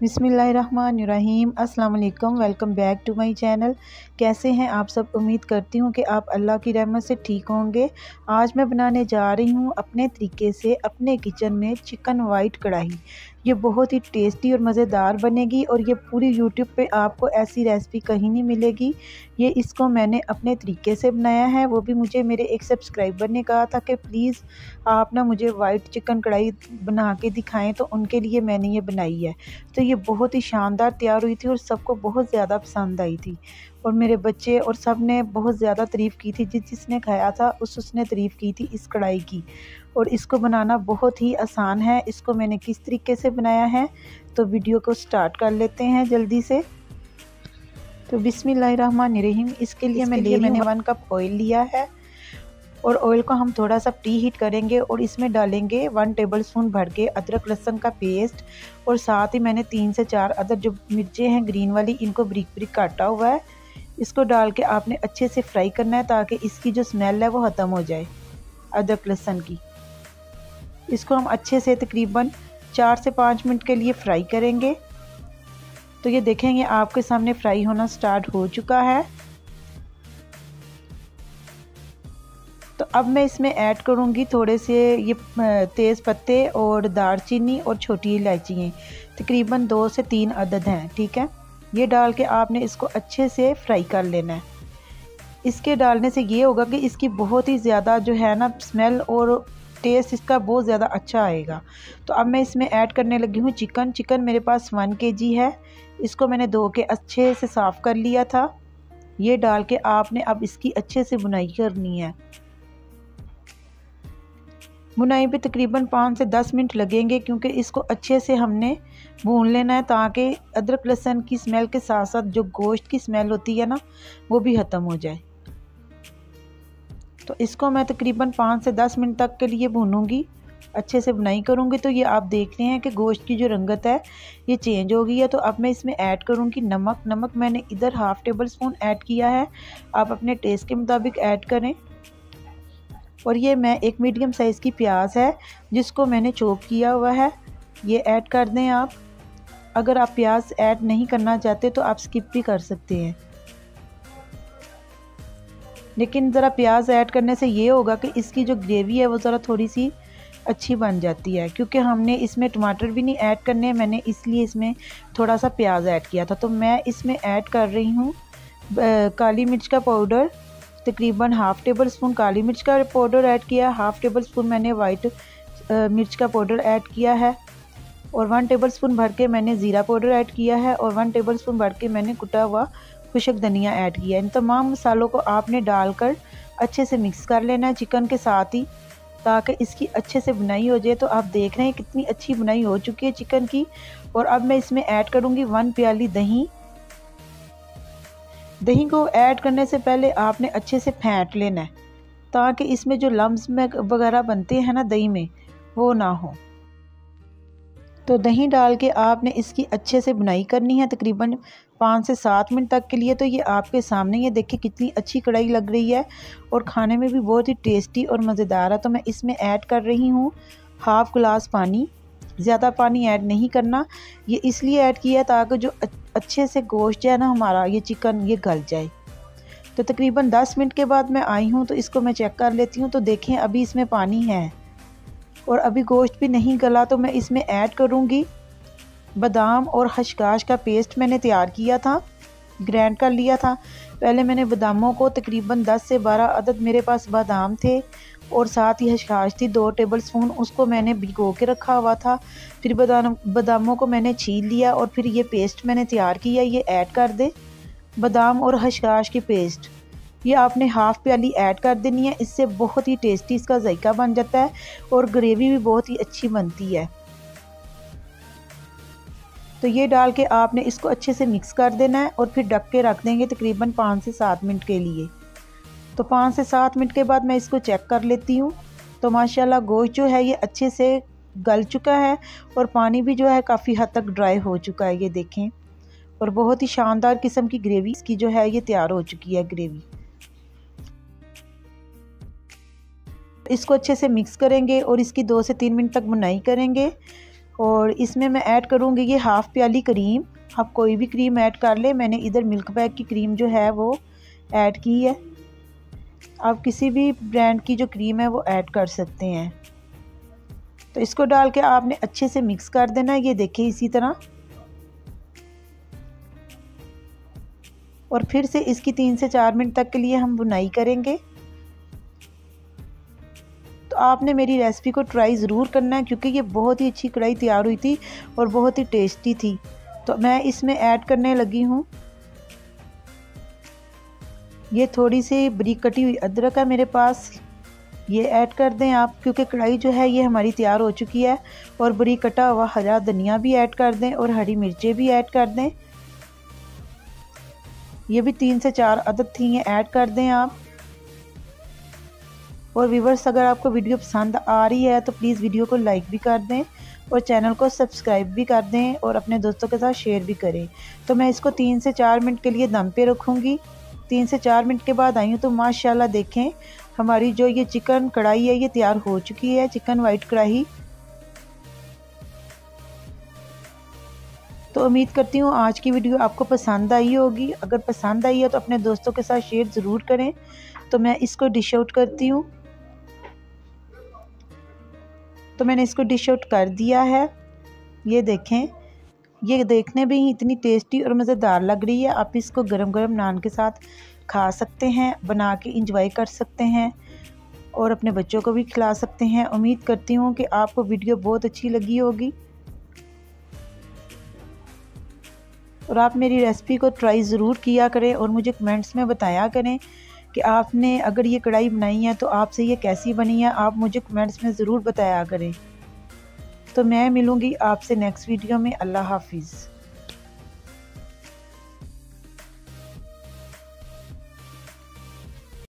बिस्मिल्लाहिर्रहमानिर्रहीम। अस्सलाम वालेकुम। Welcome back to my channel. कैसे हैं आप सब? उम्मीद करती हूँ कि आप अल्लाह की रहमत से ठीक होंगे। आज मैं बनाने जा रही हूँ अपने तरीके से अपने किचन में चिकन वाइट कढ़ाई। ये बहुत ही टेस्टी और मज़ेदार बनेगी और ये पूरी यूट्यूब पे आपको ऐसी रेसिपी कहीं नहीं मिलेगी। ये इसको मैंने अपने तरीके से बनाया है, वो भी मुझे मेरे एक सब्सक्राइबर ने कहा था कि प्लीज़ आप ना मुझे वाइट चिकन कढ़ाई बना के दिखाएं, तो उनके लिए मैंने ये बनाई है। तो ये बहुत ही शानदार तैयार हुई थी और सबको बहुत ज़्यादा पसंद आई थी और मेरे बच्चे और सब ने बहुत ज़्यादा तारीफ़ की थी। जिसने खाया था उसने तारीफ़ की थी इस कढ़ाई की। और इसको बनाना बहुत ही आसान है। इसको मैंने किस तरीके से बनाया है, तो वीडियो को स्टार्ट कर लेते हैं जल्दी से। तो बिस्मिल्लाहिर्रहमानिर्रहीम। इसके लिए मैंने 1 कप ऑयल लिया है और ऑयल को हम थोड़ा सा प्री हीट करेंगे और इसमें डालेंगे 1 टेबलस्पून भर के अदरक लहसुन का पेस्ट। और साथ ही मैंने 3 से 4 अदर जो मिर्चें हैं ग्रीन वाली, इनको ब्रिक ब्रिक काटा हुआ है। इसको डाल के आपने अच्छे से फ्राई करना है ताकि इसकी जो स्मेल है वो ख़त्म हो जाए अदरक लहसुन की। इसको हम अच्छे से तकरीबन 4 से 5 मिनट के लिए फ्राई करेंगे। तो ये देखेंगे आपके सामने फ्राई होना स्टार्ट हो चुका है। तो अब मैं इसमें ऐड करूँगी थोड़े से ये तेज़ पत्ते और दालचीनी और छोटी इलायचियाँ, तकरीबन 2 से 3 अदद हैं, ठीक है। ये डाल के आपने इसको अच्छे से फ्राई कर लेना है। इसके डालने से ये होगा कि इसकी बहुत ही ज़्यादा जो है ना स्मेल और टेस्ट इसका बहुत ज़्यादा अच्छा आएगा। तो अब मैं इसमें ऐड करने लगी हूँ चिकन मेरे पास 1 kg है। इसको मैंने धो के अच्छे से साफ़ कर लिया था। ये डाल के आपने अब इसकी अच्छे से बुनाई करनी है। बुनाई पे तकरीबन 5 से 10 मिनट लगेंगे क्योंकि इसको अच्छे से हमने भून लेना है ताकि अदरक लहसुन की स्मेल के साथ साथ जो गोश्त की स्मेल होती है ना वो भी ख़त्म हो जाए। तो इसको मैं तकरीबन 5 से 10 मिनट तक के लिए भूनूंगी, अच्छे से बुनाई करूंगी। तो ये आप देख रहे हैं कि गोश्त की जो रंगत है ये चेंज हो गई है। तो अब मैं इसमें ऐड करूंगी नमक मैंने इधर 1/2 टेबलस्पून ऐड किया है। आप अपने टेस्ट के मुताबिक ऐड करें। और ये मैं एक मीडियम साइज़ की प्याज है जिसको मैंने चॉप किया हुआ है, ये ऐड कर दें आप। अगर आप प्याज ऐड नहीं करना चाहते तो आप स्किप भी कर सकते हैं, लेकिन ज़रा प्याज ऐड करने से ये होगा कि इसकी जो ग्रेवी है वो ज़रा थोड़ी सी अच्छी बन जाती है। क्योंकि हमने इसमें टमाटर भी नहीं ऐड करने, मैंने इसलिए इसमें थोड़ा सा प्याज ऐड किया था। तो मैं इसमें ऐड कर रही हूँ काली मिर्च का पाउडर, तकरीबन 1/2 टेबलस्पून काली मिर्च का पाउडर ऐड किया, 1/2 टेबलस्पून मैंने वाइट मिर्च का पाउडर ऐड किया है और 1 टेबलस्पून भर के मैंने ज़ीरा पाउडर ऐड किया है और 1 टेबलस्पून भर के मैंने कुटा हुआ खुशक धनिया ऐड किया है। इन तमाम मसालों को आपने डालकर अच्छे से मिक्स कर लेना है चिकन के साथ ही, ताकि इसकी अच्छे से बुनाई हो जाए। तो आप देख रहे हैं कितनी अच्छी बुनाई हो चुकी है चिकन की। और अब मैं इसमें ऐड करूँगी 1 प्याली दही। दही को ऐड करने से पहले आपने अच्छे से फेंट लेना है ताकि इसमें जो लम्स में वगैरह बनते हैं ना दही में वो ना हो। तो दही डाल के आपने इसकी अच्छे से बुनाई करनी है तकरीबन 5 से 7 मिनट तक के लिए। तो ये आपके सामने ये देखिए कितनी अच्छी कढ़ाई लग रही है और खाने में भी बहुत ही टेस्टी और मज़ेदार है। तो मैं इसमें ऐड कर रही हूँ 1/2 गिलास पानी। ज़्यादा पानी ऐड नहीं करना, ये इसलिए ऐड किया ताकि जो अच्छे से गोश्त है ना हमारा ये चिकन ये गल जाए। तो तकरीबन 10 मिनट के बाद मैं आई हूँ तो इसको मैं चेक कर लेती हूँ। तो देखें अभी इसमें पानी है और अभी गोश्त भी नहीं गला। तो मैं इसमें ऐड करूँगी बादाम और खसखस का पेस्ट मैंने तैयार किया था, ग्राइंड कर लिया था। पहले मैंने बादामों को तकरीबन 10 से 12 अदद मेरे पास बादाम थे और साथ ही खसखस थी 2 टेबलस्पून, उसको मैंने भिगो के रखा हुआ था। फिर बादामों को मैंने छील लिया और फिर ये पेस्ट मैंने तैयार किया, ये ऐड कर दे। बादाम और खसखस की पेस्ट ये आपने 1/2 प्याली ऐड कर देनी है। इससे बहुत ही टेस्टी इसका जायका बन जाता है और ग्रेवी भी बहुत ही अच्छी बनती है। तो ये डाल के आपने इसको अच्छे से मिक्स कर देना है और फिर ढक के रख देंगे तकरीबन 5 से 7 मिनट के लिए। तो 5 से 7 मिनट के बाद मैं इसको चेक कर लेती हूँ। तो माशाल्लाह गोश्त जो है ये अच्छे से गल चुका है और पानी भी जो है काफ़ी हद तक ड्राई हो चुका है, ये देखें। और बहुत ही शानदार किस्म की ग्रेवी इसकी जो है ये तैयार हो चुकी है ग्रेवी। इसको अच्छे से मिक्स करेंगे और इसकी 2 से 3 मिनट तक बुनाई करेंगे और इसमें मैं ऐड करूँगी ये हाफ़ प्याली क्रीम। आप कोई भी क्रीम ऐड कर ले, मैंने इधर मिल्क बैग की क्रीम जो है वो ऐड की है। आप किसी भी ब्रांड की जो क्रीम है वो ऐड कर सकते हैं। तो इसको डाल के आपने अच्छे से मिक्स कर देना है, ये देखिए इसी तरह। और फिर से इसकी 3 से 4 मिनट तक के लिए हम बुनाई करेंगे। तो आपने मेरी रेसिपी को ट्राई ज़रूर करना है, क्योंकि ये बहुत ही अच्छी कढ़ाई तैयार हुई थी और बहुत ही टेस्टी थी। तो मैं इसमें ऐड करने लगी हूँ ये थोड़ी सी बारीक कटी हुई अदरक है मेरे पास, ये ऐड कर दें आप, क्योंकि कढ़ाई जो है ये हमारी तैयार हो चुकी है। और बारीक कटा हुआ हरा धनिया भी ऐड कर दें और हरी मिर्चें भी ऐड कर दें। ये भी 3 से 4 अदद थी, ये ऐड कर दें आप। और व्यूअर्स, अगर आपको वीडियो पसंद आ रही है तो प्लीज़ वीडियो को लाइक भी कर दें और चैनल को सब्सक्राइब भी कर दें और अपने दोस्तों के साथ शेयर भी करें। तो मैं इसको 3 से 4 मिनट के लिए दम पे रखूँगी। 3 से 4 मिनट के बाद आई हूँ तो माशाल्लाह देखें हमारी जो ये चिकन कढ़ाई है ये तैयार हो चुकी है, चिकन वाइट कढ़ाई। तो उम्मीद करती हूँ आज की वीडियो आपको पसंद आई होगी। अगर पसंद आई है तो अपने दोस्तों के साथ शेयर ज़रूर करें। तो मैं इसको डिश आउट करती हूँ। तो मैंने इसको डिश आउट कर दिया है। ये देखें, ये देखने में ही इतनी टेस्टी और मज़ेदार लग रही है। आप इसको गरम गरम नान के साथ खा सकते हैं, बना के इंजॉय कर सकते हैं और अपने बच्चों को भी खिला सकते हैं। उम्मीद करती हूँ कि आपको वीडियो बहुत अच्छी लगी होगी और आप मेरी रेसिपी को ट्राई ज़रूर किया करें और मुझे कमेंट्स में बताया करें कि आपने अगर ये कढ़ाई बनाई है तो आपसे ये कैसी बनी है। आप मुझे कमेंट्स में ज़रूर बताया करें। तो मैं मिलूँगी आपसे नेक्स्ट वीडियो में। अल्लाह हाफिज़।